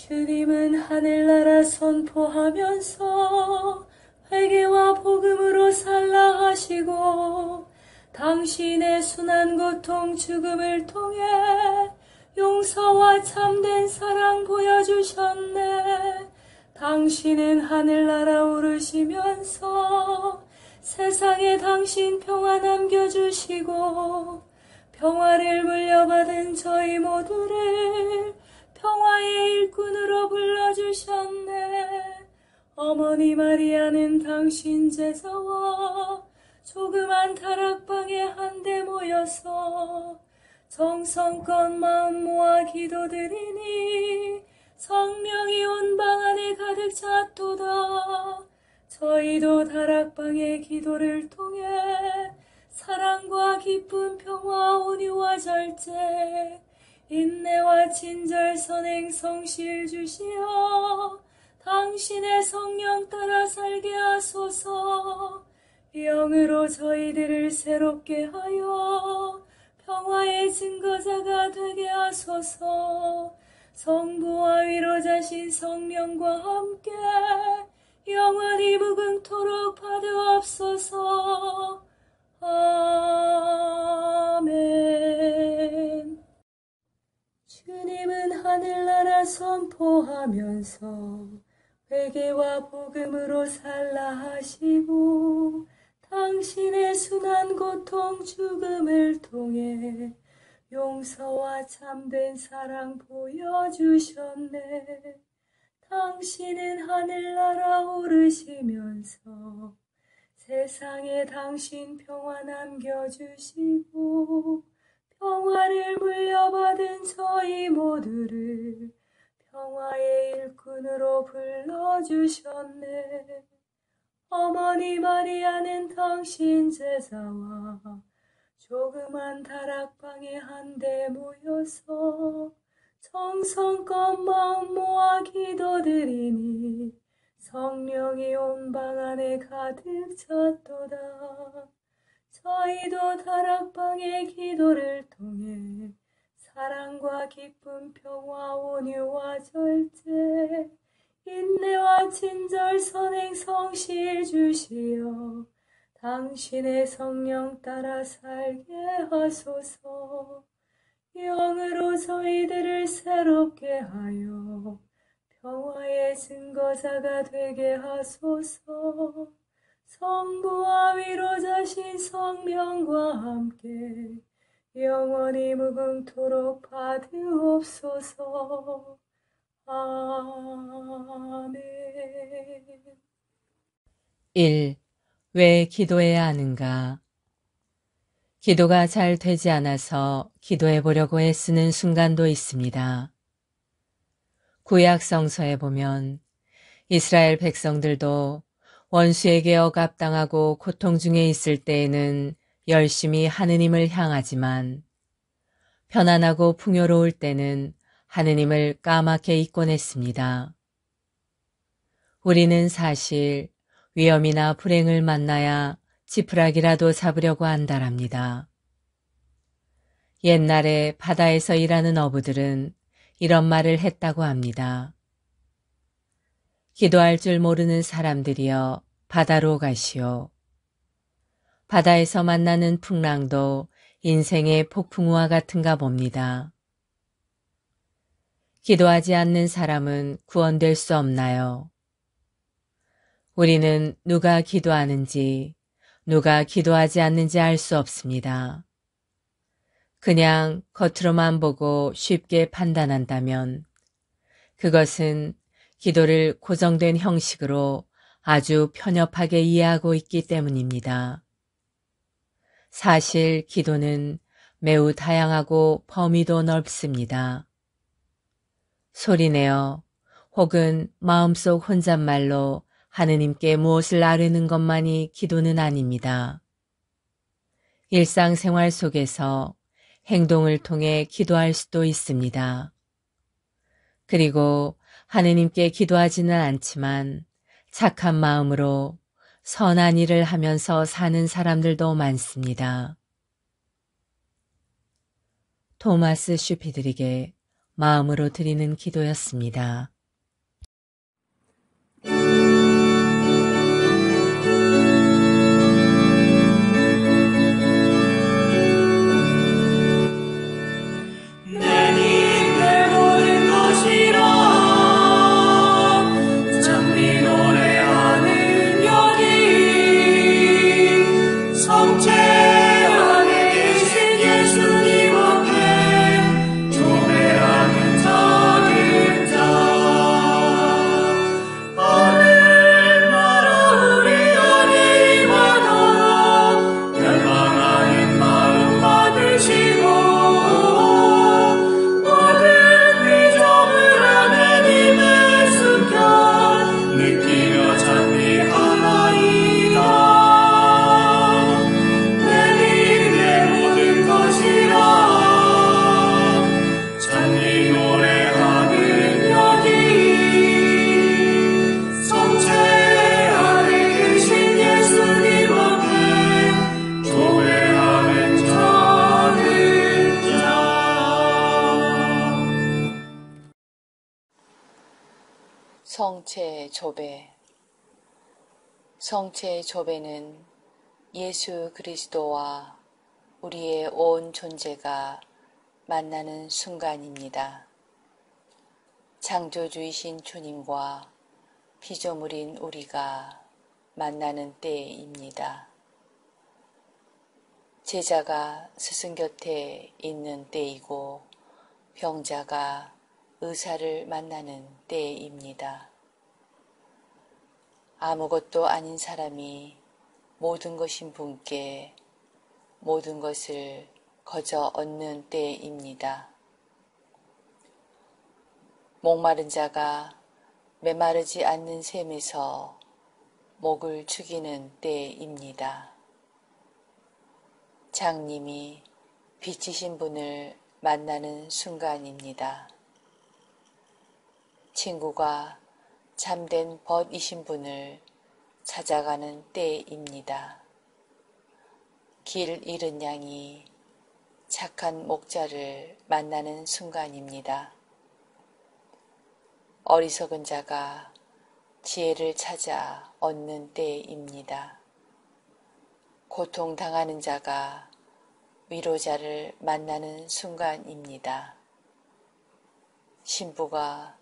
주님은 하늘나라 선포하면서 회개와 복음으로 살라 하시고 당신의 순한 고통 죽음을 통해 용서와 참된 사랑 보여주셨네. 당신은 하늘나라 오르시면서 세상에 당신 평화 남겨주시고 평화를 물려받은 저희 모두를 평화의 일꾼으로 불러주셨네. 어머니 마리아는 당신 제자와 조그만 다락방에 한데 모여서 정성껏 마음 모아 기도드리니 성령이 온 방 안에 가득 찼도다. 저희도 다락방의 기도를 통해 사랑과 기쁨, 평화, 온유와 절제, 인내와 친절, 선행, 성실 주시어 당신의 성령 따라 살게 하소서. 영으로 저희들을 새롭게 하여 평화의 증거자가 되게 하소서. 성부와 위로자신 성령과 함께 영원히 무궁토록 받으옵소서. 아멘. 주님은 하늘나라 선포하면서 회개와 복음으로 살라 하시고 당신의 순한 고통 죽음을 통해 용서와 참된 사랑 보여주셨네. 당신은 하늘나라 오르시면서 세상에 당신 평화 남겨주시고 평화를 물려받은 저희 모두를 평화의 일꾼으로 불러주셨네. 어머니 마리아는 당신 제자와 조그만 다락방에 한데 모여서 정성껏 마음 모아 기도드리니 성령이 온 방 안에 가득 찼도다. 저희도 다락방의 기도를 통해 사랑과 기쁨, 평화, 온유와 절제, 인내와 친절, 선행, 성실 주시어 당신의 성령 따라 살게 하소서. 영으로 저희들을 새롭게 하여 평화의 증거자가 되게 하소서. 성부와 위로자신 성령과 함께 영원히 무궁토록 받으옵소서. 아멘. 1. 왜 기도해야 하는가? 기도가 잘 되지 않아서 기도해 보려고 애쓰는 순간도 있습니다. 구약 성서에 보면 이스라엘 백성들도 원수에게 억압당하고 고통 중에 있을 때에는 열심히 하느님을 향하지만 편안하고 풍요로울 때는 하느님을 까맣게 잊곤 했습니다. 우리는 사실 위험이나 불행을 만나야 지푸라기라도 잡으려고 한다랍니다. 옛날에 바다에서 일하는 어부들은 이런 말을 했다고 합니다. 기도할 줄 모르는 사람들이여 바다로 가시오. 바다에서 만나는 풍랑도 인생의 폭풍우와 같은가 봅니다. 기도하지 않는 사람은 구원될 수 없나요? 우리는 누가 기도하는지, 누가 기도하지 않는지 알 수 없습니다. 그냥 겉으로만 보고 쉽게 판단한다면 그것은 기도를 고정된 형식으로 아주 편협하게 이해하고 있기 때문입니다. 사실 기도는 매우 다양하고 범위도 넓습니다. 소리내어 혹은 마음속 혼잣말로 하느님께 무엇을 아뢰는 것만이 기도는 아닙니다. 일상생활 속에서 행동을 통해 기도할 수도 있습니다. 그리고 하느님께 기도하지는 않지만 착한 마음으로 선한 일을 하면서 사는 사람들도 많습니다. 토마스 슈피드릭의 마음으로 드리는 기도였습니다. 성체 조배. 성체 조배는 예수 그리스도와 우리의 온 존재가 만나는 순간입니다. 창조주이신 주님과 피조물인 우리가 만나는 때입니다. 제자가 스승 곁에 있는 때이고 병자가 의사를 만나는 때입니다. 아무것도 아닌 사람이 모든 것인 분께 모든 것을 거저 얻는 때입니다. 목마른 자가 메마르지 않는 샘에서 목을 축이는 때입니다. 장님이 빛이신 분을 만나는 순간입니다. 친구가 참된 벗이신 분을 찾아가는 때입니다. 길 잃은 양이 착한 목자를 만나는 순간입니다. 어리석은 자가 지혜를 찾아 얻는 때입니다. 고통당하는 자가 위로자를 만나는 순간입니다. 신부가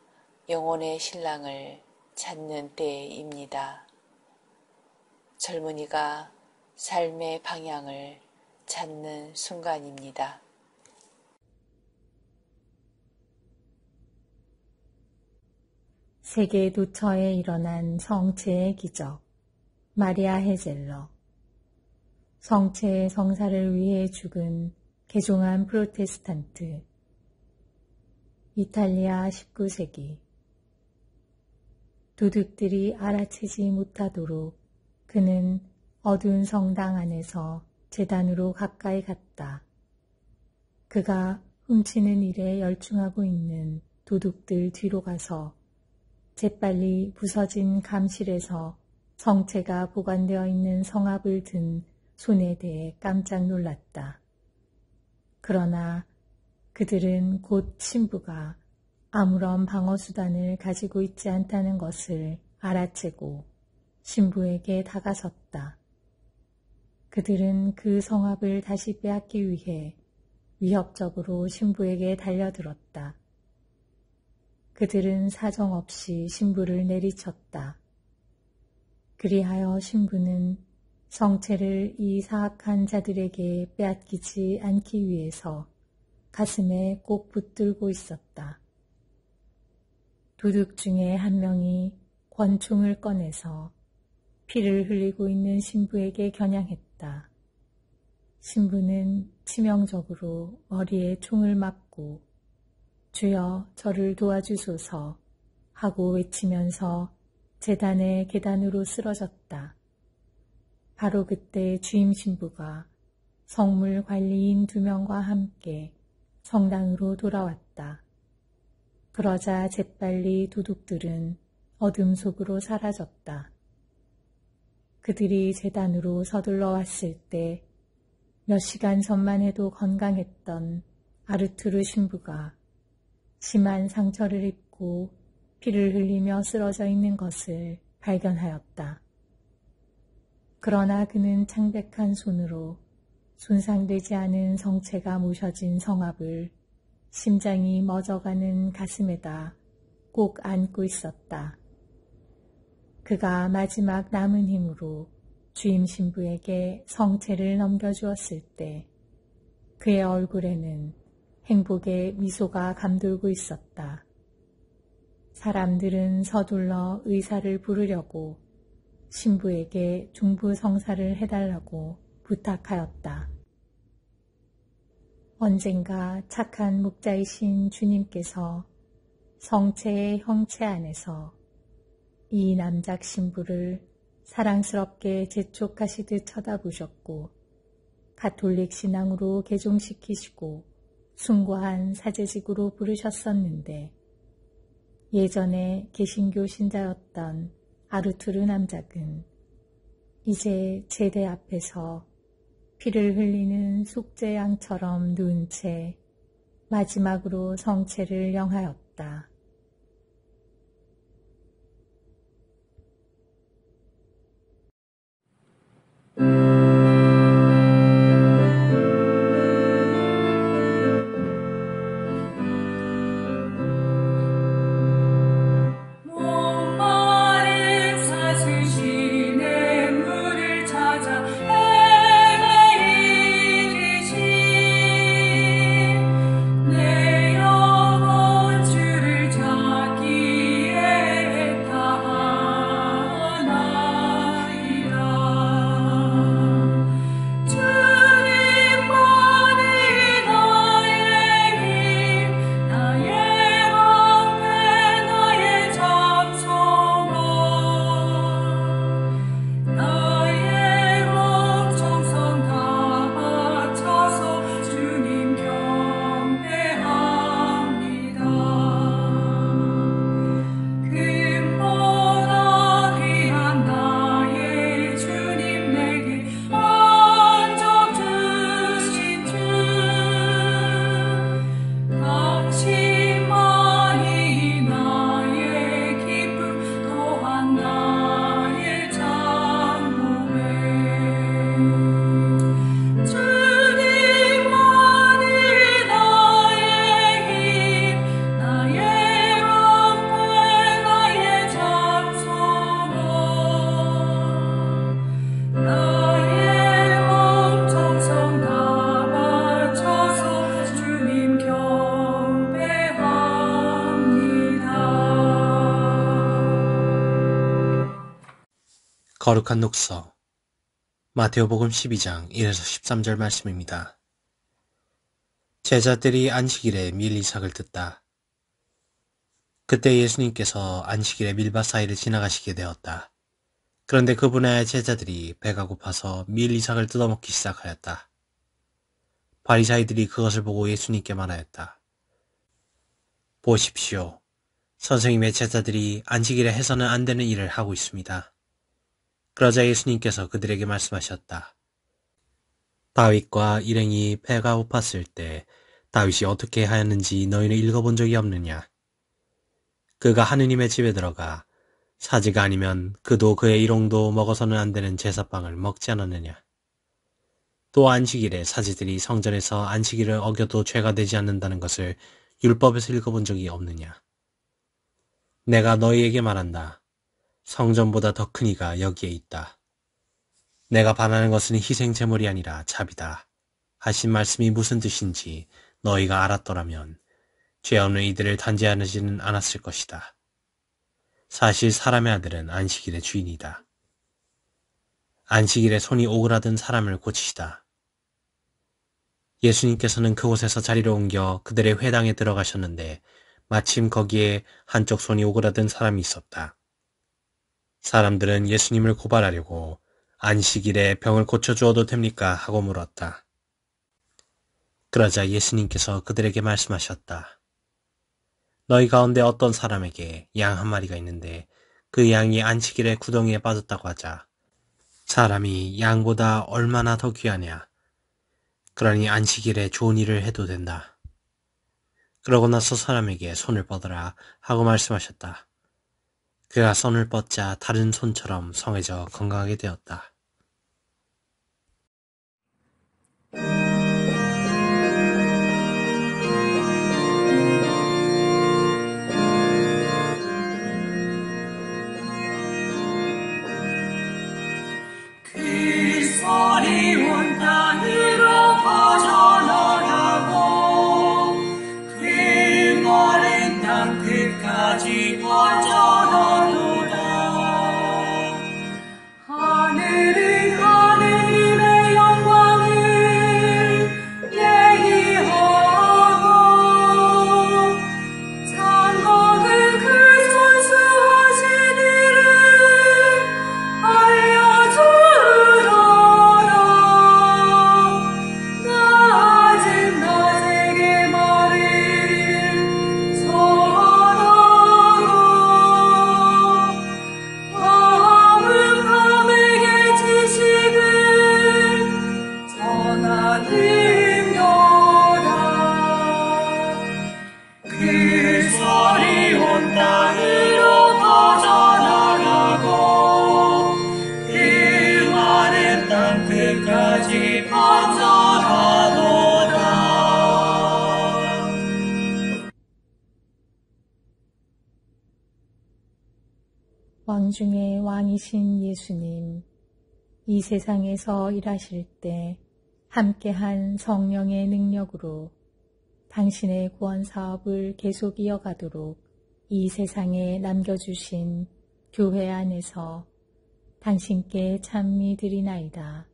영혼의 신랑을 찾는 때입니다. 젊은이가 삶의 방향을 찾는 순간입니다. 세계 도처에 일어난 성체의 기적. 마리아 헤젤러. 성체의 성사를 위해 죽은 개종한 프로테스탄트. 이탈리아 19세기. 도둑들이 알아채지 못하도록 그는 어두운 성당 안에서 제단으로 가까이 갔다. 그가 훔치는 일에 열중하고 있는 도둑들 뒤로 가서 재빨리 부서진 감실에서 성체가 보관되어 있는 성압을 든 손에 대해 깜짝 놀랐다. 그러나 그들은 곧 신부가 아무런 방어수단을 가지고 있지 않다는 것을 알아채고 신부에게 다가섰다. 그들은 그 성압을 다시 빼앗기 위해 위협적으로 신부에게 달려들었다. 그들은 사정없이 신부를 내리쳤다. 그리하여 신부는 성체를 이 사악한 자들에게 빼앗기지 않기 위해서 가슴에 꼭 붙들고 있었다. 도둑 중에 한 명이 권총을 꺼내서 피를 흘리고 있는 신부에게 겨냥했다. 신부는 치명적으로 머리에 총을 맞고 주여 저를 도와주소서 하고 외치면서 제단의 계단으로 쓰러졌다. 바로 그때 주임 신부가 성물 관리인 2명과 함께 성당으로 돌아왔다. 그러자 재빨리 도둑들은 어둠 속으로 사라졌다. 그들이 제단으로 서둘러 왔을 때 몇 시간 전만 해도 건강했던 아르투르 신부가 심한 상처를 입고 피를 흘리며 쓰러져 있는 것을 발견하였다. 그러나 그는 창백한 손으로 손상되지 않은 성체가 모셔진 성압을 심장이 멎어가는 가슴에다 꼭 안고 있었다. 그가 마지막 남은 힘으로 주임 신부에게 성체를 넘겨주었을 때 그의 얼굴에는 행복의 미소가 감돌고 있었다. 사람들은 서둘러 의사를 부르려고 신부에게 중부성사를 해달라고 부탁하였다. 언젠가 착한 목자이신 주님께서 성체의 형체 안에서 이 남작 신부를 사랑스럽게 재촉하시듯 쳐다보셨고 가톨릭 신앙으로 개종시키시고 숭고한 사제직으로 부르셨었는데 예전에 개신교 신자였던 아르투르 남작은 이제 제대 앞에서 피를 흘리는 속죄양처럼 누운 채 마지막으로 성체를 영하였다. 거룩한 녹서 마테오복음 12장 1에서 13절 말씀입니다. 제자들이 안식일에 밀 이삭을 뜯다. 그때 예수님께서 안식일에 밀밭 사이를 지나가시게 되었다. 그런데 그분의 제자들이 배가 고파서 밀 이삭을 뜯어먹기 시작하였다. 바리사이들이 그것을 보고 예수님께 말하였다. 보십시오. 선생님의 제자들이 안식일에 해서는 안 되는 일을 하고 있습니다. 그러자 예수님께서 그들에게 말씀하셨다. 다윗과 일행이 배가 고팠을 때 다윗이 어떻게 하였는지 너희는 읽어본 적이 없느냐? 그가 하느님의 집에 들어가 사지가 아니면 그도 그의 일용도 먹어서는 안 되는 제사빵을 먹지 않았느냐? 또 안식일에 사지들이 성전에서 안식일을 어겨도 죄가 되지 않는다는 것을 율법에서 읽어본 적이 없느냐? 내가 너희에게 말한다. 성전보다 더 큰 이가 여기에 있다. 내가 바라는 것은 희생 제물이 아니라 자비다. 하신 말씀이 무슨 뜻인지 너희가 알았더라면 죄 없는 이들을 단죄하지는 않았을 것이다. 사실 사람의 아들은 안식일의 주인이다. 안식일에 손이 오그라든 사람을 고치시다. 예수님께서는 그곳에서 자리를 옮겨 그들의 회당에 들어가셨는데 마침 거기에 한쪽 손이 오그라든 사람이 있었다. 사람들은 예수님을 고발하려고 안식일에 병을 고쳐주어도 됩니까? 하고 물었다. 그러자 예수님께서 그들에게 말씀하셨다. 너희 가운데 어떤 사람에게 양 한 마리가 있는데 그 양이 안식일에 구덩이에 빠졌다고 하자. 사람이 양보다 얼마나 더 귀하냐. 그러니 안식일에 좋은 일을 해도 된다. 그러고 나서 사람에게 손을 뻗어라 하고 말씀하셨다. 그가 손을 뻗자 다른 손처럼 성해져 건강하게 되었다. 그 소리 온 땅 위로 퍼져나가고 그 마른 땅 끝까지 퍼져나도다. 하늘은 하느님의 영광을 왕 중에 왕이신 예수님, 이 세상에서 일하실 때 함께한 성령의 능력으로 당신의 구원 사업을 계속 이어가도록 이 세상에 남겨주신 교회 안에서 당신께 찬미 드리나이다.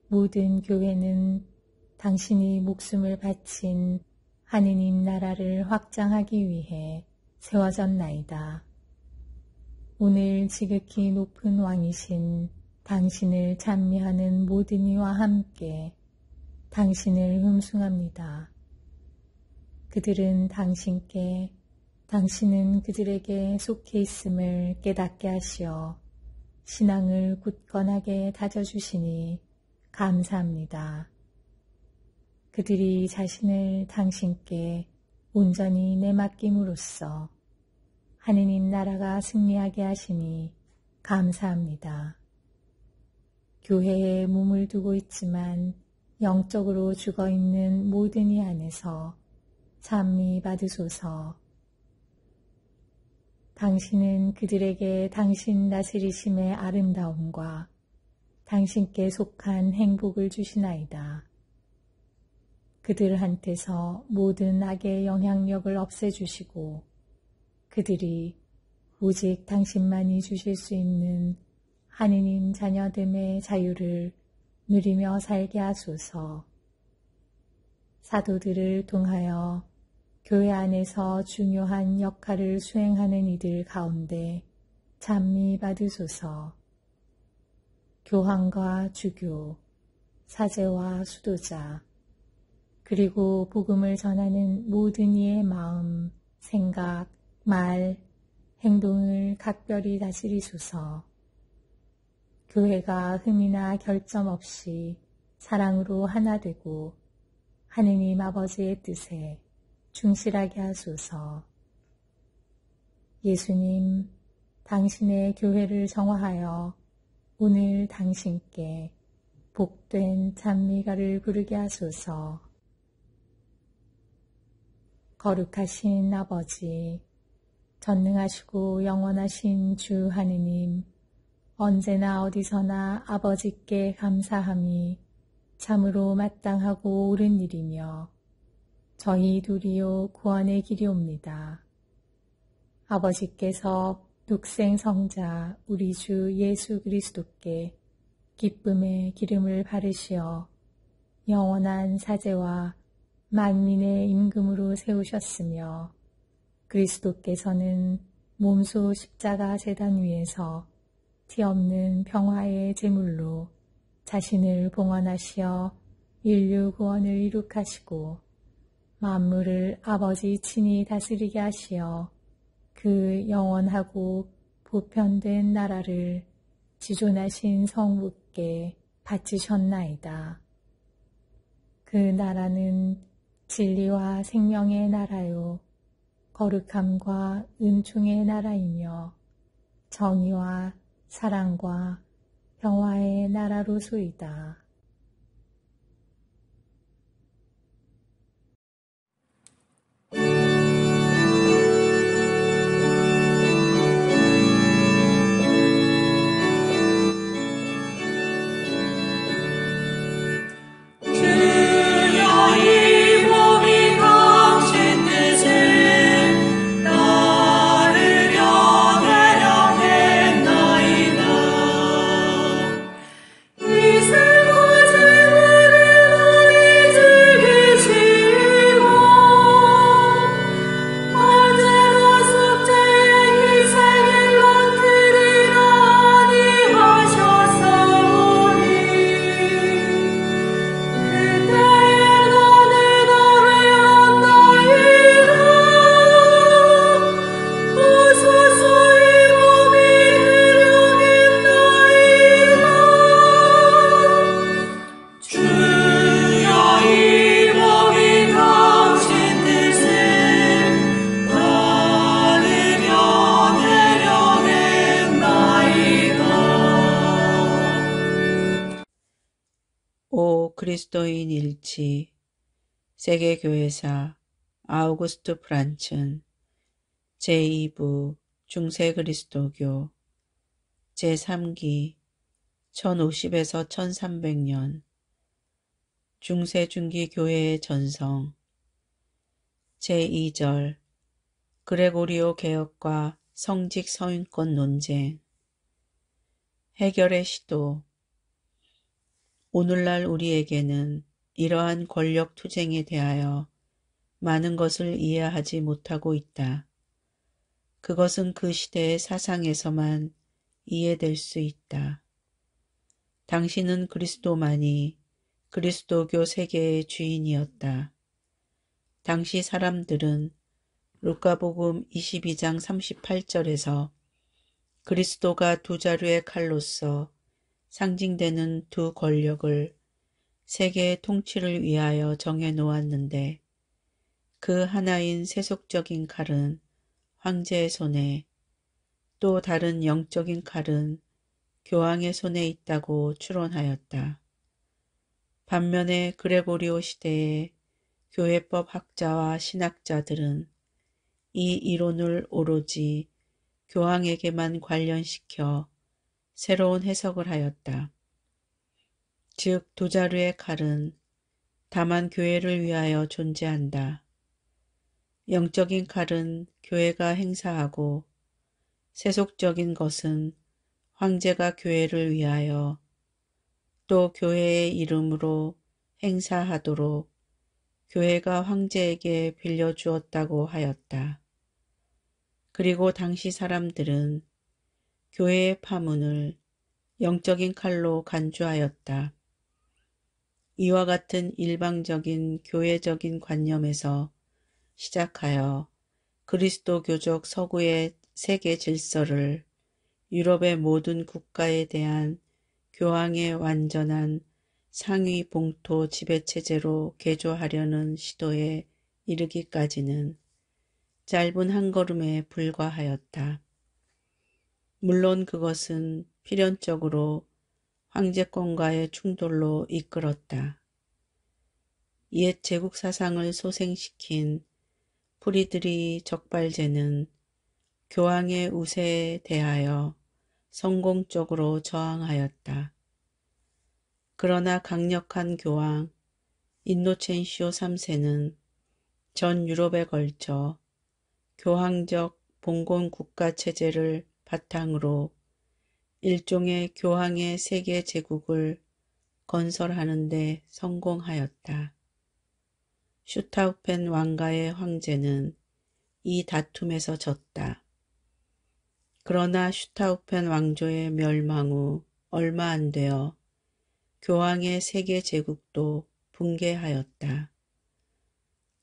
모든 교회는 당신이 목숨을 바친 하느님 나라를 확장하기 위해 세워졌나이다. 오늘 지극히 높은 왕이신 당신을 찬미하는 모든 이와 함께 당신을 흠숭합니다. 그들은 당신께 당신은 그들에게 속해 있음을 깨닫게 하시어 신앙을 굳건하게 다져주시니 감사합니다. 그들이 자신을 당신께 온전히 내맡김으로써 하느님 나라가 승리하게 하시니 감사합니다. 교회에 몸을 두고 있지만 영적으로 죽어있는 모든 이 안에서 찬미 받으소서. 당신은 그들에게 당신 다스리심의 아름다움과 당신께 속한 행복을 주시나이다. 그들한테서 모든 악의 영향력을 없애주시고 그들이 오직 당신만이 주실 수 있는 하느님 자녀됨의 자유를 누리며 살게 하소서. 사도들을 통하여 교회 안에서 중요한 역할을 수행하는 이들 가운데 찬미 받으소서. 교황과 주교, 사제와 수도자, 그리고 복음을 전하는 모든 이의 마음, 생각, 말, 행동을 각별히 다스리소서. 교회가 흠이나 결점 없이 사랑으로 하나 되고 하느님 아버지의 뜻에 충실하게 하소서. 예수님, 당신의 교회를 정화하여 오늘 당신께 복된 찬미가를 부르게 하소서. 거룩하신 아버지, 전능하시고 영원하신 주 하느님, 언제나 어디서나 아버지께 감사함이 참으로 마땅하고 옳은 일이며 저희 둘이요 구원의 길이옵니다. 아버지께서 독생 성자 우리 주 예수 그리스도께 기쁨의 기름을 바르시어 영원한 사제와 만민의 임금으로 세우셨으며 그리스도께서는 몸소 십자가 제단 위에서 티없는 평화의 제물로 자신을 봉헌하시어 인류 구원을 이룩하시고 만물을 아버지 친히 다스리게 하시어 그 영원하고 보편된 나라를 지존하신 성부께 바치셨나이다. 그 나라는 진리와 생명의 나라요 거룩함과 은총의 나라이며 정의와 사랑과 평화의 나라로소이다. 그리스도인 일치 세계교회사 아우구스트 프란츠 제2부 중세 그리스도교 제3기 1050에서 1300년 중세 중기 교회의 전성 제2절 그레고리오 개혁과 성직 서인권 논쟁 해결의 시도 오늘날 우리에게는 이러한 권력 투쟁에 대하여 많은 것을 이해하지 못하고 있다. 그것은 그 시대의 사상에서만 이해될 수 있다. 당시는 그리스도만이 그리스도교 세계의 주인이었다. 당시 사람들은 루카복음 22장 38절에서 그리스도가 두 자루의 칼로서 상징되는 두 권력을 세계의 통치를 위하여 정해 놓았는데 그 하나인 세속적인 칼은 황제의 손에 또 다른 영적인 칼은 교황의 손에 있다고 추론하였다. 반면에 그레고리오 시대의 교회법 학자와 신학자들은 이 이론을 오로지 교황에게만 관련시켜 새로운 해석을 하였다. 즉, 두 자루의 칼은 다만 교회를 위하여 존재한다. 영적인 칼은 교회가 행사하고 세속적인 것은 황제가 교회를 위하여 또 교회의 이름으로 행사하도록 교회가 황제에게 빌려주었다고 하였다. 그리고 당시 사람들은 교회의 파문을 영적인 칼로 간주하였다. 이와 같은 일방적인 교회적인 관념에서 시작하여 그리스도교적 서구의 세계 질서를 유럽의 모든 국가에 대한 교황의 완전한 상위 봉토 지배체제로 개조하려는 시도에 이르기까지는 짧은 한 걸음에 불과하였다. 물론 그것은 필연적으로 황제권과의 충돌로 이끌었다. 옛 제국 사상을 소생시킨 프리드리 적발제는 교황의 우세에 대하여 성공적으로 저항하였다. 그러나 강력한 교황 인노첸시오 3세는 전 유럽에 걸쳐 교황적 봉건 국가 체제를 바탕으로 일종의 교황의 세계 제국을 건설하는 데 성공하였다. 슈타우펜 왕가의 황제는 이 다툼에서 졌다. 그러나 슈타우펜 왕조의 멸망 후 얼마 안 되어 교황의 세계 제국도 붕괴하였다.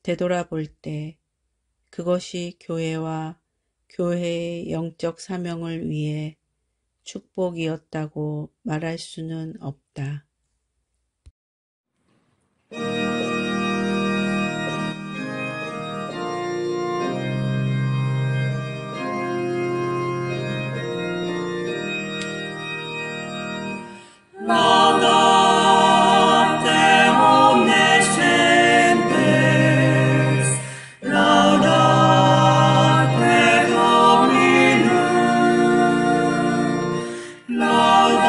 되돌아볼 때 그것이 교회와 교회의 영적 사명을 위해 축복이었다고 말할 수는 없다. Laudate omnes gentes, laudate Dominum, laudate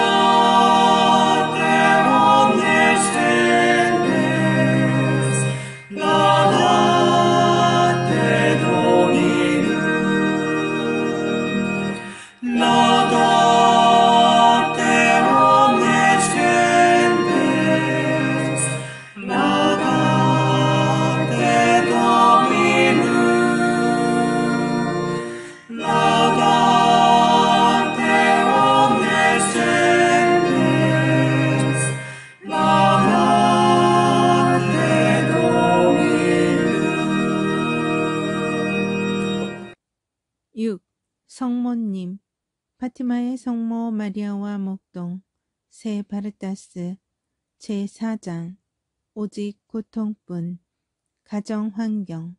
omnes gentes, laudate Dominum, laudate omnes gentes, laudate Dominum, laudate omnes gentes, laudate Dominum. 6. 성모님 파티마의 성모 마리아와 목동 세 바르타스 제4장 오직 고통뿐 가정환경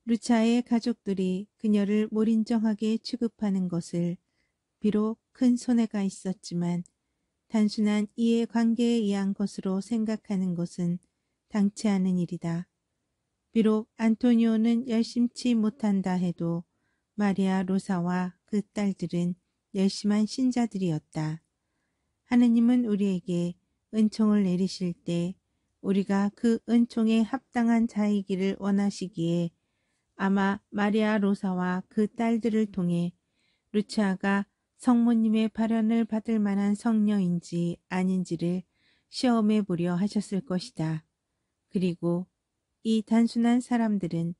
루차의 가족들이 그녀를 몰인정하게 취급하는 것을 비록 큰 손해가 있었지만 단순한 이해관계에 의한 것으로 생각하는 것은 당치 않은 일이다. 비록 안토니오는 열심치 못한다 해도 마리아 로사와 그 딸들은 열심한 신자들이었다. 하느님은 우리에게 은총을 내리실 때 우리가 그 은총에 합당한 자이기를 원하시기에 아마 마리아 로사와 그 딸들을 통해 루치아가 성모님의 발현을 받을 만한 성녀인지 아닌지를 시험해 보려 하셨을 것이다. 그리고 이 단순한 사람들은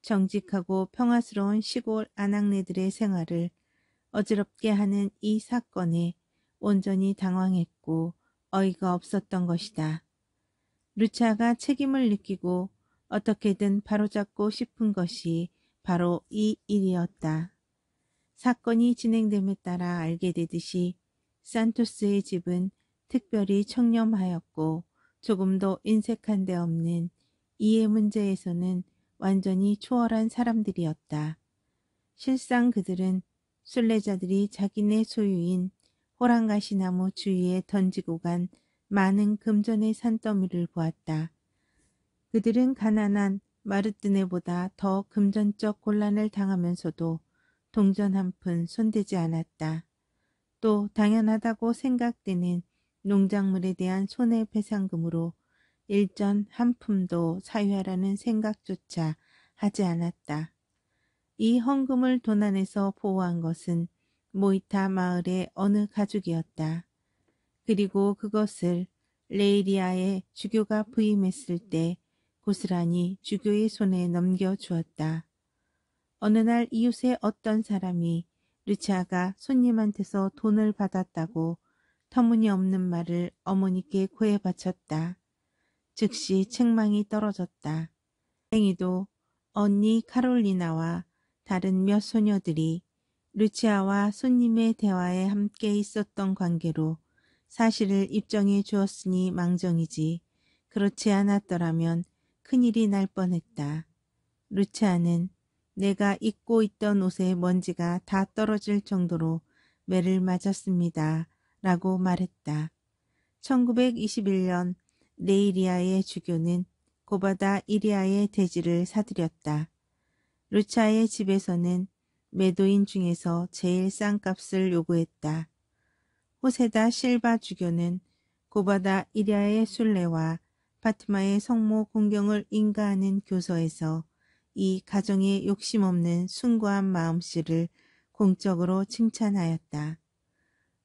정직하고 평화스러운 시골 아낙네들의 생활을 어지럽게 하는 이 사건에 온전히 당황했고 어이가 없었던 것이다. 루치아가 책임을 느끼고 어떻게든 바로잡고 싶은 것이 바로 이 일이었다. 사건이 진행됨에 따라 알게 되듯이 산토스의 집은 특별히 청렴하였고 조금도 인색한 데 없는 이해 문제에서는 완전히 초월한 사람들이었다. 실상 그들은 순례자들이 자기네 소유인 호랑가시나무 주위에 던지고 간 많은 금전의 산더미를 보았다. 그들은 가난한 마르뜨네보다 더 금전적 곤란을 당하면서도 동전 한 푼 손대지 않았다. 또 당연하다고 생각되는 농작물에 대한 손해배상금으로 일전 한 푼도 사유하라는 생각조차 하지 않았다. 이 헌금을 돈 안에서 보호한 것은 모이타 마을의 어느 가족이었다. 그리고 그것을 레이리아의 주교가 부임했을 때 고스란히 주교의 손에 넘겨주었다. 어느 날 이웃의 어떤 사람이 루치아가 손님한테서 돈을 받았다고 터무니없는 말을 어머니께 고해 바쳤다. 즉시 책망이 떨어졌다. 다행히도 언니 카롤리나와 다른 몇 소녀들이 루치아와 손님의 대화에 함께 있었던 관계로 사실을 입증해 주었으니 망정이지 그렇지 않았더라면 큰일이 날 뻔했다. 루치아는 내가 입고 있던 옷에 먼지가 다 떨어질 정도로 매를 맞았습니다. 라고 말했다. 1921년 레이리아의 주교는 고바다 이리아의 대지를 사들였다. 루치아의 집에서는 매도인 중에서 제일 싼 값을 요구했다. 호세다 실바 주교는 고바다 이리아의 순례와 파티마의 성모 공경을 인가하는 교서에서 이 가정의 욕심없는 숭고한 마음씨를 공적으로 칭찬하였다.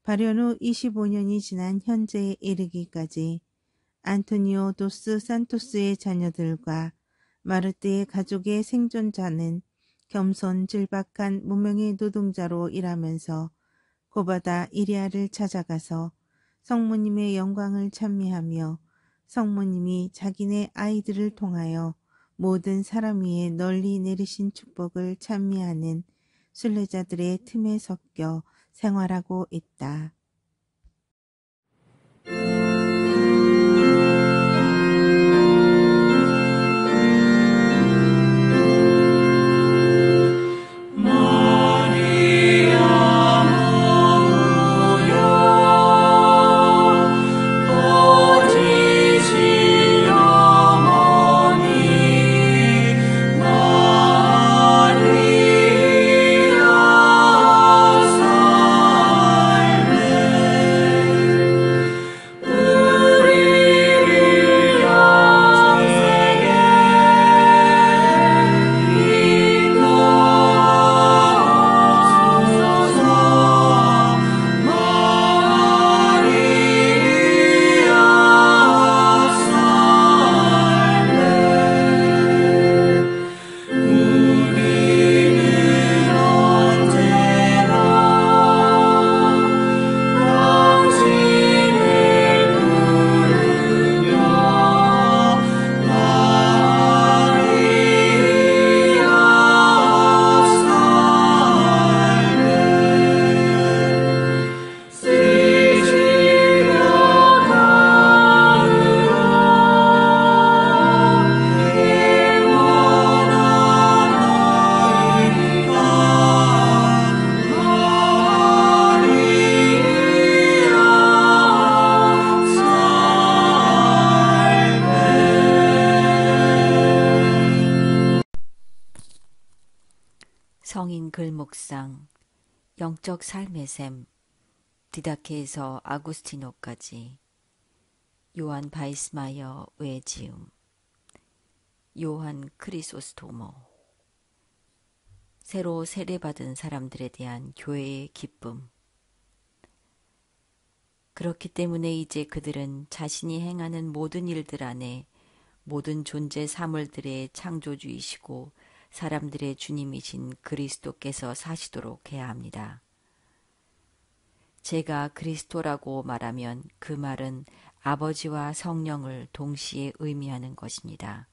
발현 후 25년이 지난 현재에 이르기까지 안토니오 도스 산토스의 자녀들과 마르트의 가족의 생존자는 겸손질박한 무명의 노동자로 일하면서 고바다 이리아를 찾아가서 성모님의 영광을 찬미하며 성모님이 자기네 아이들을 통하여 모든 사람 위에 널리 내리신 축복을 찬미하는 순례자들의 틈에 섞여 생활하고 있다. 마리아 살레 성인 글목상, 영적 삶의 셈, 디다케에서 아구스티노까지, 요한 바이스마이어 외지음, 요한 크리소스토모. 새로 세례받은 사람들에 대한 교회의 기쁨. 그렇기 때문에 이제 그들은 자신이 행하는 모든 일들 안에 모든 존재 사물들의 창조주이시고 사람들의 주님이신 그리스도께서 사시도록 해야 합니다. 제가 그리스도라고 말하면 그 말은 아버지와 성령을 동시에 의미하는 것입니다.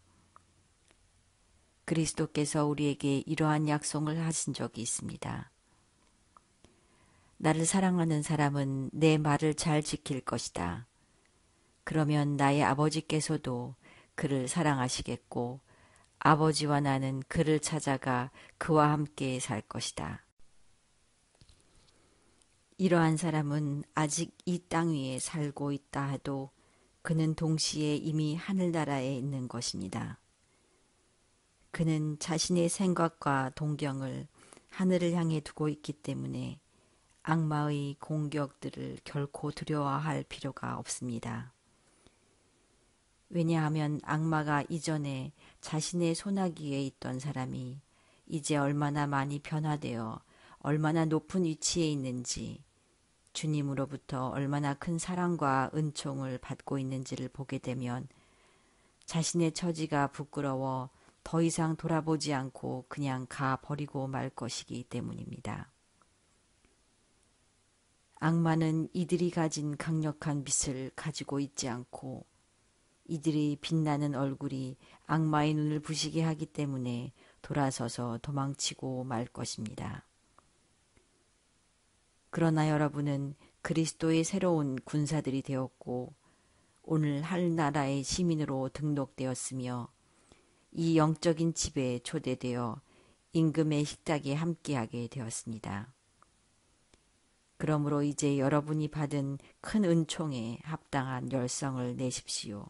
그리스도께서 우리에게 이러한 약속을 하신 적이 있습니다. 나를 사랑하는 사람은 내 말을 잘 지킬 것이다. 그러면 나의 아버지께서도 그를 사랑하시겠고 아버지와 나는 그를 찾아가 그와 함께 살 것이다. 이러한 사람은 아직 이 땅 위에 살고 있다 해도 그는 동시에 이미 하늘나라에 있는 것입니다. 그는 자신의 생각과 동경을 하늘을 향해 두고 있기 때문에 악마의 공격들을 결코 두려워할 필요가 없습니다. 왜냐하면 악마가 이전에 자신의 손아귀에 있던 사람이 이제 얼마나 많이 변화되어 얼마나 높은 위치에 있는지 주님으로부터 얼마나 큰 사랑과 은총을 받고 있는지를 보게 되면 자신의 처지가 부끄러워 더 이상 돌아보지 않고 그냥 가버리고 말 것이기 때문입니다. 악마는 이들이 가진 강력한 빛을 가지고 있지 않고 이들이 빛나는 얼굴이 악마의 눈을 부시게 하기 때문에 돌아서서 도망치고 말 것입니다. 그러나 여러분은 그리스도의 새로운 군사들이 되었고 오늘 하늘나라의 시민으로 등록되었으며 이 영적인 집에 초대되어 임금의 식탁에 함께하게 되었습니다. 그러므로 이제 여러분이 받은 큰 은총에 합당한 열성을 내십시오.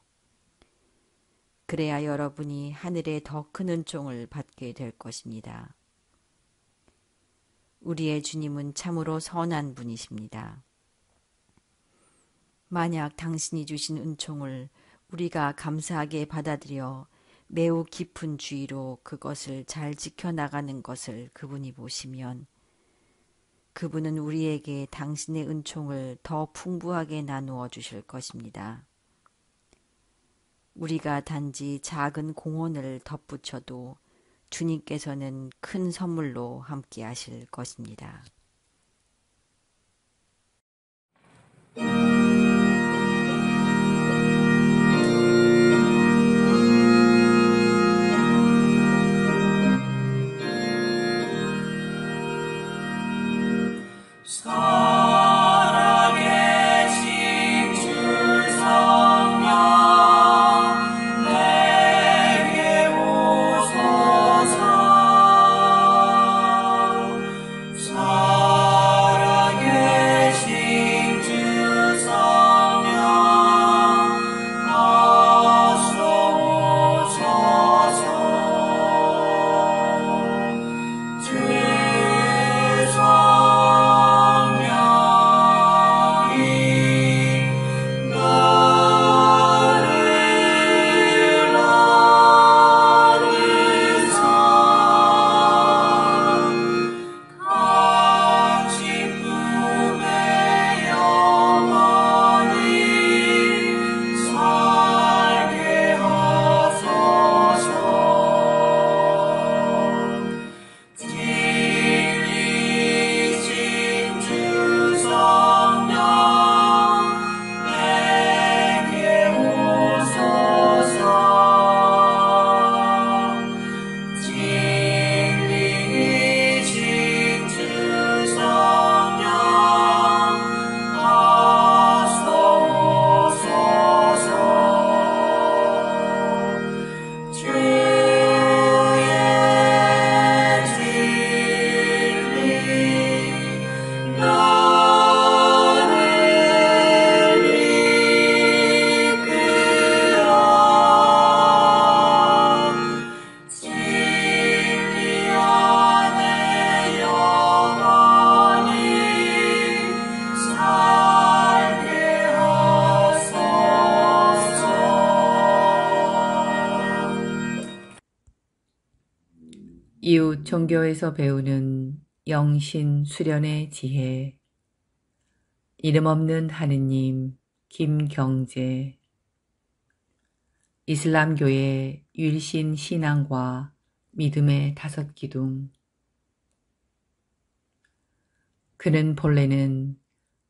그래야 여러분이 하늘의 더 큰 은총을 받게 될 것입니다. 우리의 주님은 참으로 선한 분이십니다. 만약 당신이 주신 은총을 우리가 감사하게 받아들여 매우 깊은 주의로 그것을 잘 지켜나가는 것을 그분이 보시면 그분은 우리에게 당신의 은총을 더 풍부하게 나누어 주실 것입니다. 우리가 단지 작은 공헌을 덧붙여도 주님께서는 큰 선물로 함께 하실 것입니다. 살아계신 주 성령 내게 오소서. 이웃 종교에서 배우는 영신 수련의 지혜. 이름 없는 하느님 김경재. 이슬람교의 율신 신앙과 믿음의 5기둥. 그는 본래는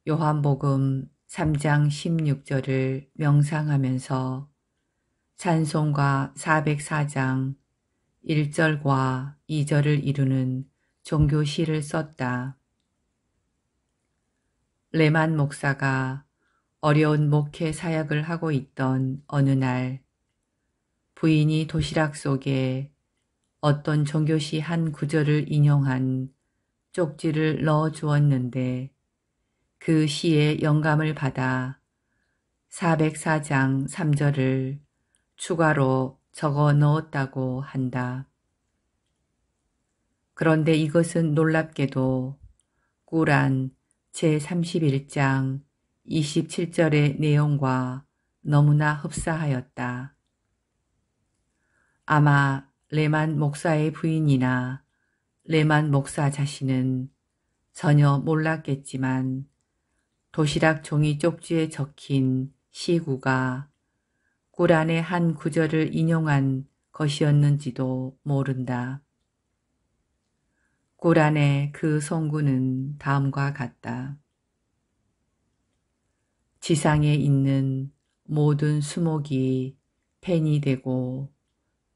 요한복음 3장 16절을 명상하면서 찬송가 404장 1절과 2절을 이루는 종교시를 썼다. 레만 목사가 어려운 목회 사역을 하고 있던 어느 날 부인이 도시락 속에 어떤 종교시 한 구절을 인용한 쪽지를 넣어 주었는데 그 시에 영감을 받아 404장 3절을 추가로 적어 넣었다고 한다. 그런데 이것은 놀랍게도 꾸란 제31장 27절의 내용과 너무나 흡사하였다. 아마 레만 목사의 부인이나 레만 목사 자신은 전혀 몰랐겠지만 도시락 종이 쪽지에 적힌 시구가 꾸란의 한 구절을 인용한 것이었는지도 모른다. 꾸란의 그 송구는 다음과 같다. 지상에 있는 모든 수목이 펜이 되고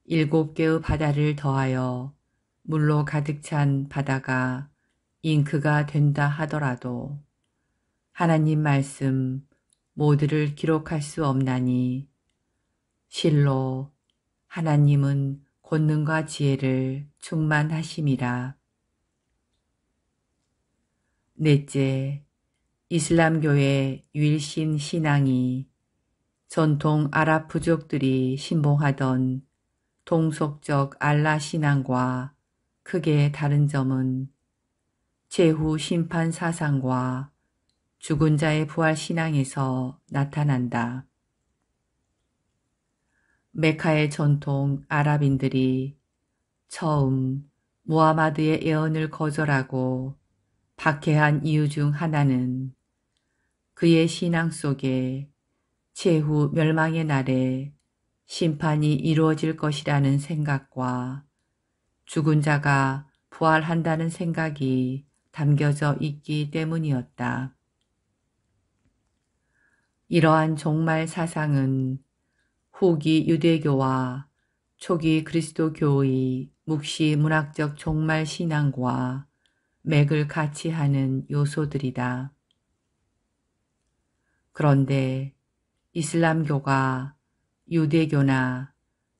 7개의 바다를 더하여 물로 가득 찬 바다가 잉크가 된다 하더라도 하나님 말씀 모두를 기록할 수 없나니 실로 하나님은 권능과 지혜를 충만하심이라. 넷째, 이슬람교의 율신 신앙이 전통 아랍 부족들이 신봉하던 동속적 알라 신앙과 크게 다른 점은 제후 심판 사상과 죽은 자의 부활 신앙에서 나타난다. 메카의 전통 아랍인들이 처음 무하마드의 예언을 거절하고 박해한 이유 중 하나는 그의 신앙 속에 제후 멸망의 날에 심판이 이루어질 것이라는 생각과 죽은 자가 부활한다는 생각이 담겨져 있기 때문이었다. 이러한 종말 사상은 후기 유대교와 초기 그리스도교의 묵시 문학적 종말 신앙과 맥을 같이 하는 요소들이다. 그런데 이슬람교가 유대교나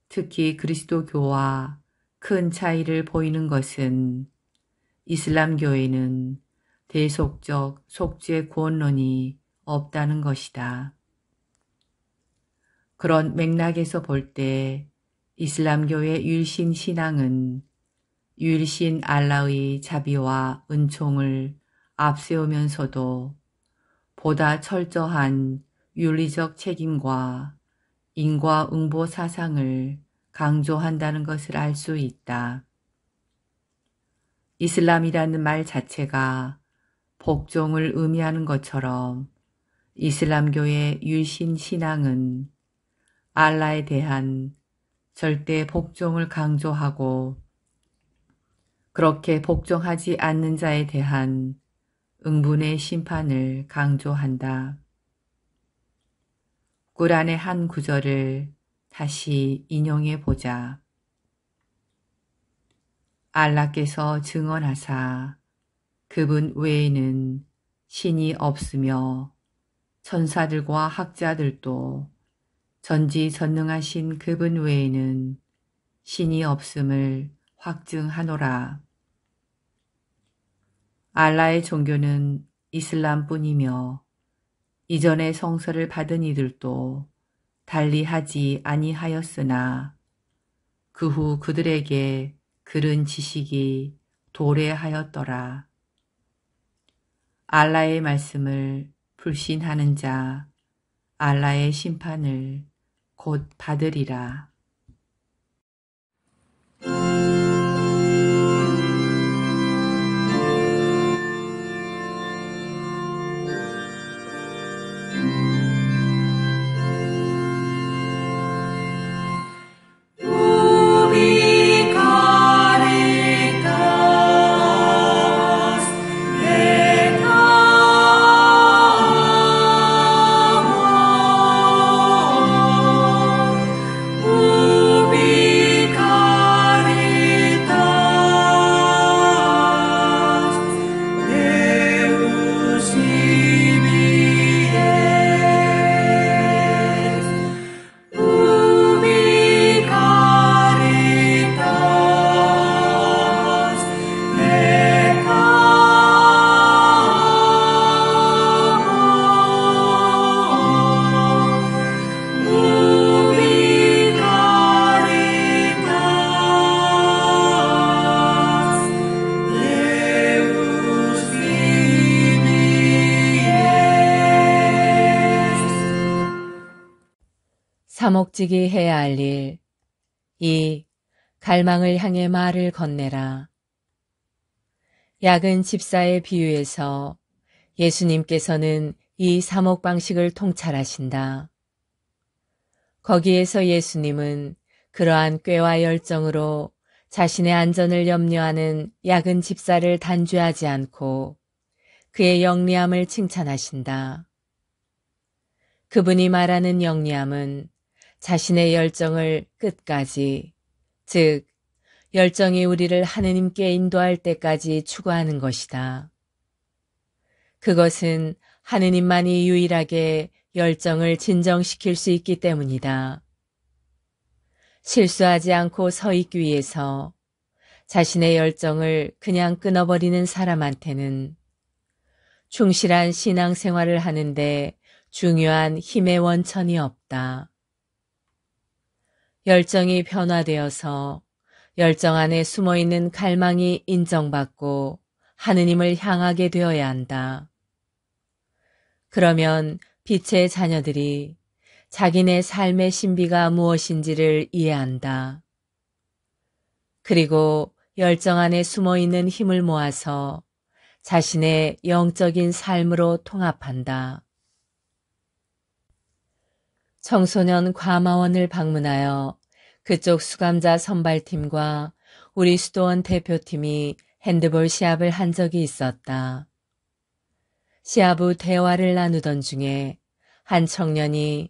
특히 그리스도교와 큰 차이를 보이는 것은 이슬람교에는 대속적 속죄 구원론이 없다는 것이다. 그런 맥락에서 볼 때 이슬람교의 율신 신앙은 율신 알라의 자비와 은총을 앞세우면서도 보다 철저한 윤리적 책임과 인과응보 사상을 강조한다는 것을 알 수 있다. 이슬람이라는 말 자체가 복종을 의미하는 것처럼 이슬람교의 율신 신앙은 알라에 대한 절대 복종을 강조하고 그렇게 복종하지 않는 자에 대한 응분의 심판을 강조한다. 꾸란의 한 구절을 다시 인용해 보자. 알라께서 증언하사 그분 외에는 신이 없으며 천사들과 학자들도 전지전능하신 그분 외에는 신이 없음을 확증하노라. 알라의 종교는 이슬람뿐이며 이전의 성서를 받은 이들도 달리 하지 아니하였으나 그 후 그들에게 그른 지식이 도래하였더라. 알라의 말씀을 불신하는 자 알라의 심판을 곧 받으리라. 사목직이 해야 할 일, 2. 갈망을 향해 말을 건네라. 야근 집사의 비유에서 예수님께서는 이 사목 방식을 통찰하신다. 거기에서 예수님은 그러한 꾀와 열정으로 자신의 안전을 염려하는 야근 집사를 단죄하지 않고 그의 영리함을 칭찬하신다. 그분이 말하는 영리함은 자신의 열정을 끝까지, 즉 열정이 우리를 하느님께 인도할 때까지 추구하는 것이다. 그것은 하느님만이 유일하게 열정을 진정시킬 수 있기 때문이다. 실수하지 않고 서 있기 위해서 자신의 열정을 그냥 끊어버리는 사람한테는 충실한 신앙생활을 하는데 중요한 힘의 원천이 없다. 열정이 변화되어서 열정 안에 숨어있는 갈망이 인정받고 하느님을 향하게 되어야 한다. 그러면 빛의 자녀들이 자기네 삶의 신비가 무엇인지를 이해한다. 그리고 열정 안에 숨어있는 힘을 모아서 자신의 영적인 삶으로 통합한다. 청소년 과마원을 방문하여 그쪽 수감자 선발팀과 우리 수도원 대표팀이 핸드볼 시합을 한 적이 있었다. 시합 후 대화를 나누던 중에 한 청년이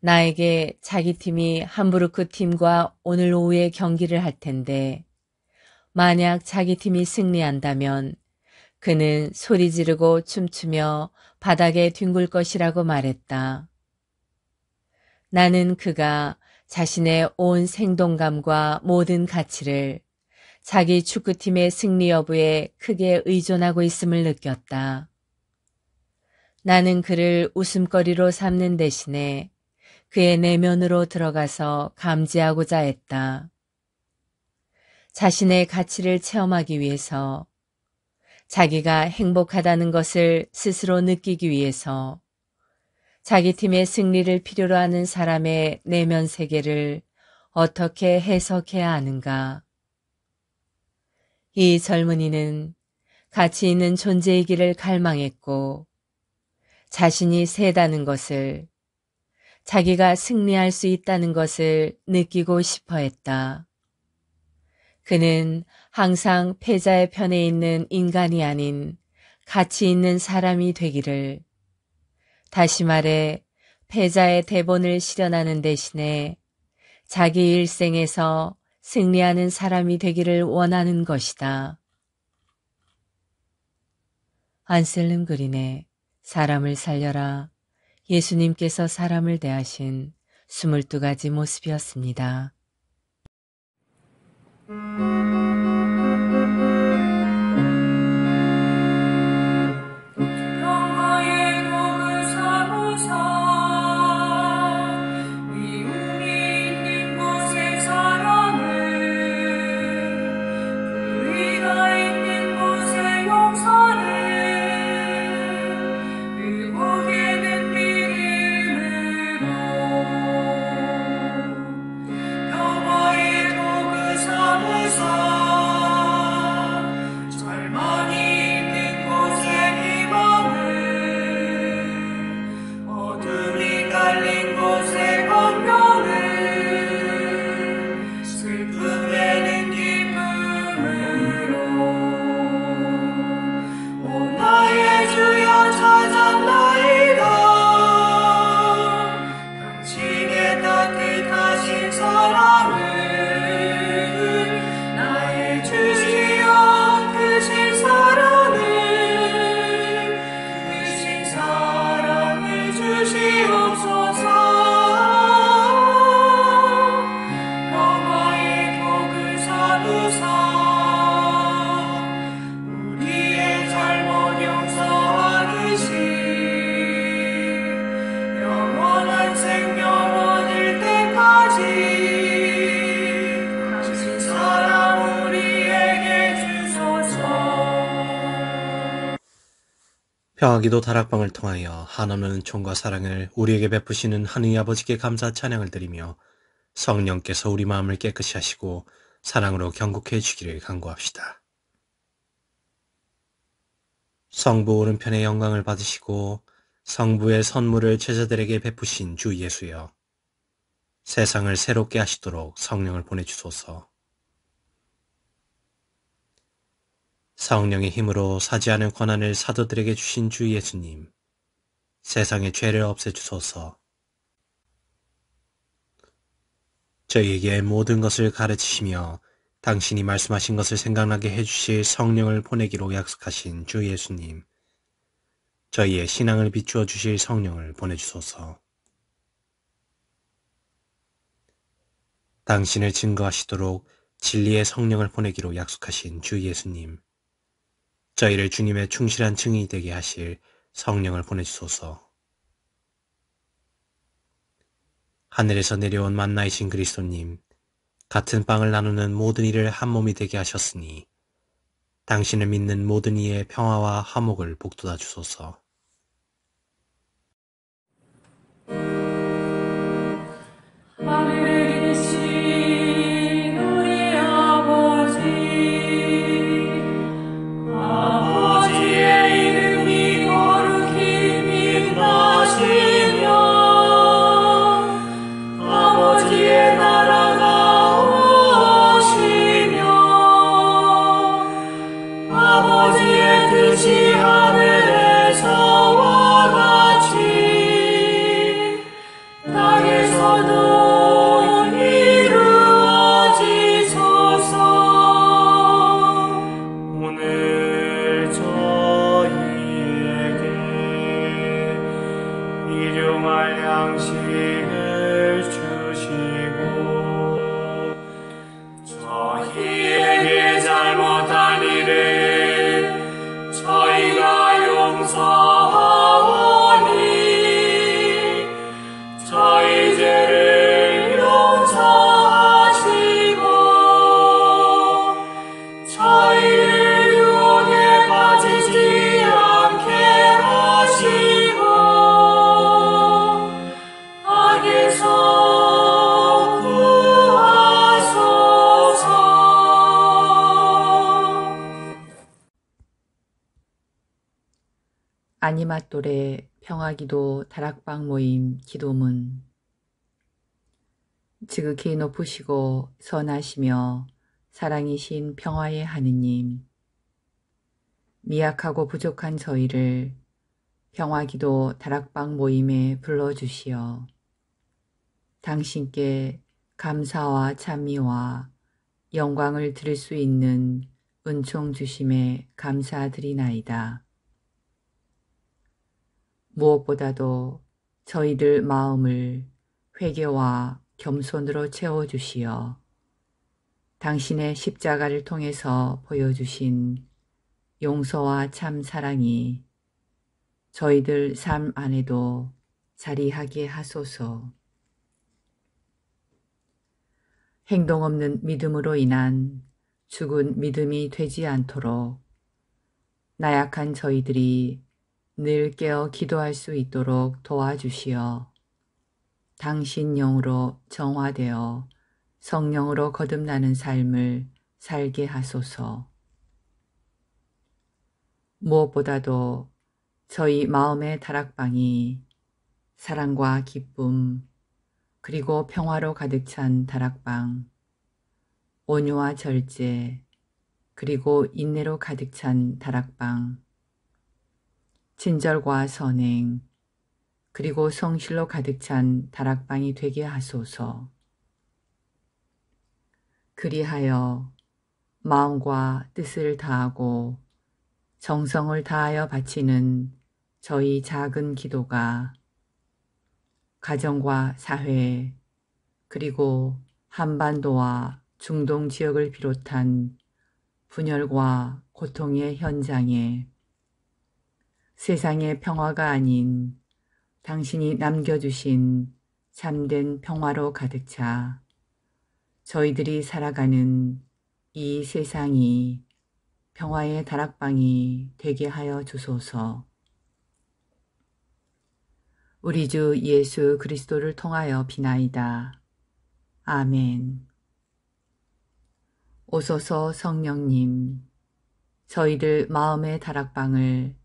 나에게 자기 팀이 함부르크 팀과 오늘 오후에 경기를 할 텐데 만약 자기 팀이 승리한다면 그는 소리 지르고 춤추며 바닥에 뒹굴 것이라고 말했다. 나는 그가 자신의 온 생동감과 모든 가치를 자기 축구팀의 승리 여부에 크게 의존하고 있음을 느꼈다. 나는 그를 웃음거리로 삼는 대신에 그의 내면으로 들어가서 감지하고자 했다. 자신의 가치를 체험하기 위해서, 자기가 행복하다는 것을 스스로 느끼기 위해서 자기 팀의 승리를 필요로 하는 사람의 내면 세계를 어떻게 해석해야 하는가. 이 젊은이는 가치 있는 존재이기를 갈망했고 자신이 세다는 것을, 자기가 승리할 수 있다는 것을 느끼고 싶어 했다. 그는 항상 패자의 편에 있는 인간이 아닌 가치 있는 사람이 되기를, 다시 말해 패자의 대본을 실현하는 대신에 자기 일생에서 승리하는 사람이 되기를 원하는 것이다. 안셀름 그린의 사람을 살려라, 예수님께서 사람을 대하신 22가지 모습이었습니다. 영화의 몸을 삼으사 미움이 있는 곳의 사랑을 불의가 있는 곳의 용서를 의복에 든 믿음으로 여호와의 도구 삼으사 평화기도 다락방을 통하여 한없는 은총과 사랑을 우리에게 베푸시는 하느님 아버지께 감사 찬양을 드리며 성령께서 우리 마음을 깨끗이 하시고 사랑으로 경국해 주기를 간구합시다. 성부 오른편의 영광을 받으시고 성부의 선물을 제자들에게 베푸신 주 예수여, 세상을 새롭게 하시도록 성령을 보내주소서. 성령의 힘으로 사지하는 권한을 사도들에게 주신 주 예수님, 세상의 죄를 없애주소서. 저희에게 모든 것을 가르치시며 당신이 말씀하신 것을 생각나게 해주실 성령을 보내기로 약속하신 주 예수님, 저희의 신앙을 비추어 주실 성령을 보내주소서. 당신을 증거하시도록 진리의 성령을 보내기로 약속하신 주 예수님, 저희를 주님의 충실한 증인이 되게 하실 성령을 보내주소서. 하늘에서 내려온 만나이신 그리스도님, 같은 빵을 나누는 모든 이를 한 몸이 되게 하셨으니 당신을 믿는 모든 이의 평화와 화목을 복돋아 주소서. 하늘에 계신 우리 아버지, 아버지의 이름이 거룩히 빛나시며 아버지의 나라가 오시며 아버지의 뜻이 하늘에서와 같이 땅에서도 이루어지소서. 오늘 저희에게 일용할 양식을 주시고 저희에게 잘못한 일을 저희가 용서하오니 저희 죄를 용서하시고 저희를 유혹에 빠지지 않게 하시고 악에서 구하소서. 아니마똘의 평화기도 다락방 모임 기도문. 지극히 높으시고 선하시며 사랑이신 평화의 하느님, 미약하고 부족한 저희를 평화기도 다락방 모임에 불러주시어 당신께 감사와 찬미와 영광을 드릴 수 있는 은총 주심에 감사드리나이다. 무엇보다도 저희들 마음을 회개와 겸손으로 채워주시어 당신의 십자가를 통해서 보여주신 용서와 참 사랑이 저희들 삶 안에도 자리하게 하소서. 행동 없는 믿음으로 인한 죽은 믿음이 되지 않도록 나약한 저희들이 늘 깨어 기도할 수 있도록 도와주시어 당신 영으로 정화되어 성령으로 거듭나는 삶을 살게 하소서. 무엇보다도 저희 마음의 다락방이 사랑과 기쁨 그리고 평화로 가득 찬 다락방, 온유와 절제 그리고 인내로 가득 찬 다락방, 친절과 선행 그리고 성실로 가득 찬 다락방이 되게 하소서. 그리하여 마음과 뜻을 다하고 정성을 다하여 바치는 저희 작은 기도가 가정과 사회 그리고 한반도와 중동 지역을 비롯한 분열과 고통의 현장에 세상의 평화가 아닌 당신이 남겨주신 참된 평화로 가득 차 저희들이 살아가는 이 세상이 평화의 다락방이 되게 하여 주소서. 우리 주 예수 그리스도를 통하여 비나이다. 아멘. 오소서 성령님, 저희들 마음의 다락방을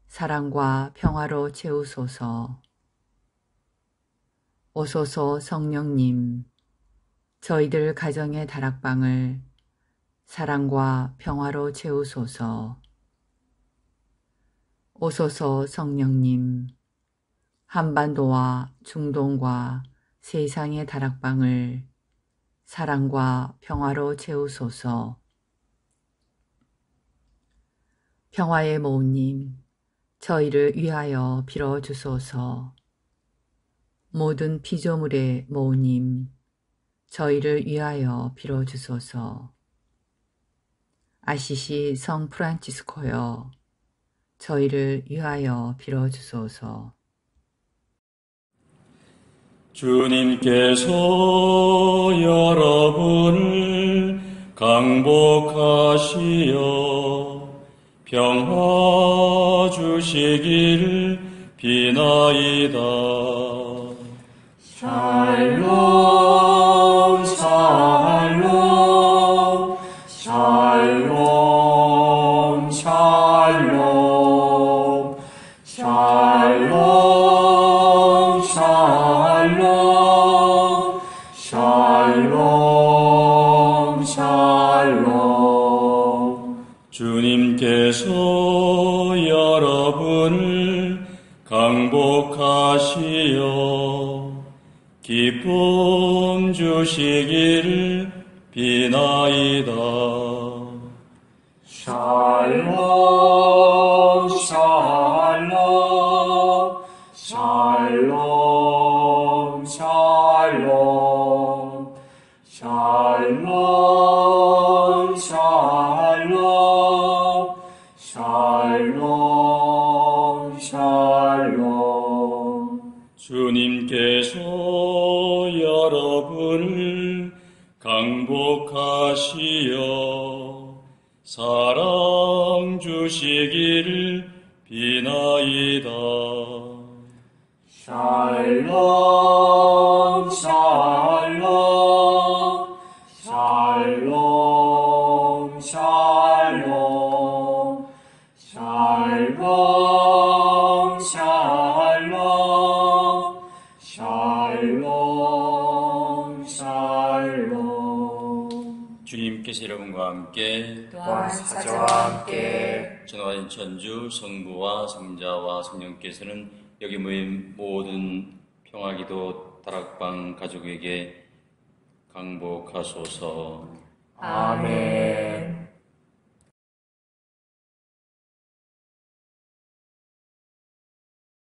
사랑과 평화로 채우소서. 오소서 성령님, 저희들 가정의 다락방을 사랑과 평화로 채우소서. 오소서 성령님, 한반도와 중동과 세상의 다락방을 사랑과 평화로 채우소서. 평화의 모우님, 저희를 위하여 빌어주소서. 모든 피조물의 모우님, 저희를 위하여 빌어주소서. 아시시 성 프란치스코여, 저희를 위하여 빌어주소서. 주님께서 여러분을 강복하시어 평화 주시기를 비나이다. 샬롬 샬롬 샬롬 샬롬 샬롬 샬롬 샬롬 샬롬. 주님께서 여러분을 강복하시어 기쁨 주시기를 비나이다. 샬롬 샬롬 샬롬 샬롬 샬롬 샬롬 샬롬 샬롬. 주님께서 여러분을 강복하시어 사랑 주시기를 비나이다. 샬롬 샬롬 샬롬 샬롬 샬롬 샬롬 샬롬 샬롬. 주님께서 여러분과 함께 또한 사자와 함께 전화인 천주 성부와 성자와 성령께서는 여기 모인 모든 평화기도 다락방 가족에게 강복하소서. 아멘.